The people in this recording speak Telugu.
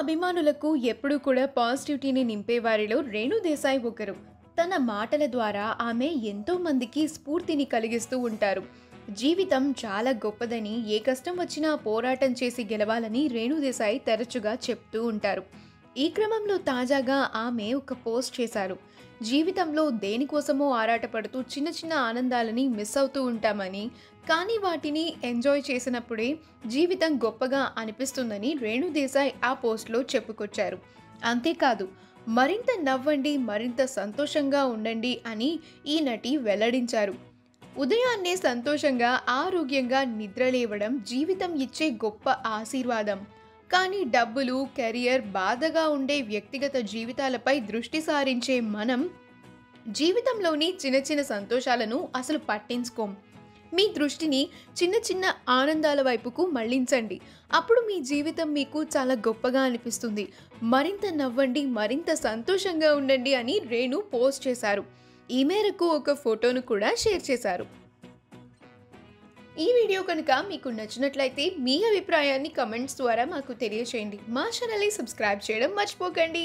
అభిమానులకు ఎప్పుడూ కూడా పాజిటివిటీని నింపేవారిలో రేణు దేశాయ్ ఒకరు. తన మాటల ద్వారా ఆమె ఎంతో మందికి స్ఫూర్తిని కలిగిస్తూ ఉంటారు. జీవితం చాలా గొప్పదని, ఏ కష్టం వచ్చినా పోరాటం చేసి గెలవాలని రేణు దేశాయ్ తరచుగా చెప్తూ ఉంటారు. ఈ క్రమంలో తాజాగా ఆమె ఒక పోస్ట్ చేశారు. జీవితంలో దేనికోసమో ఆరాటపడుతూ చిన్న చిన్న ఆనందాలని మిస్ అవుతూ ఉంటామని, కానీ వాటిని ఎంజాయ్ చేసినప్పుడే జీవితం గొప్పగా అనిపిస్తుందని రేణు దేశాయ్ ఆ పోస్ట్లో చెప్పుకొచ్చారు. అంతేకాదు, మరింత నవ్వండి, మరింత సంతోషంగా ఉండండి అని ఈ నటి వెల్లడించారు. ఉదయాన్నే సంతోషంగా, ఆరోగ్యంగా నిద్రలేవడం జీవితం ఇచ్చే గొప్ప ఆశీర్వాదం. కానీ డబ్బులు, కెరియర్, బాధగా ఉండే వ్యక్తిగత జీవితాలపై దృష్టి సారించే మనం జీవితంలోని చిన్న చిన్న సంతోషాలను అసలు పట్టించుకోం. మీ దృష్టిని చిన్న చిన్న ఆనందాల వైపుకు మళ్లించండి. అప్పుడు మీ జీవితం మీకు చాలా గొప్పగా అనిపిస్తుంది. మరింత నవ్వండి, మరింత సంతోషంగా ఉండండి అని రేణు పోస్ట్ చేశారు. ఈ మేరకు ఒక ఫోటోను కూడా షేర్ చేశారు. ఈ వీడియో కనుక మీకు నచ్చినట్లయితే మీ అభిప్రాయాన్ని కమెంట్స్ ద్వారా మాకు తెలియజేయండి. మా ఛానల్ని సబ్స్క్రైబ్ చేయడం మర్చిపోకండి.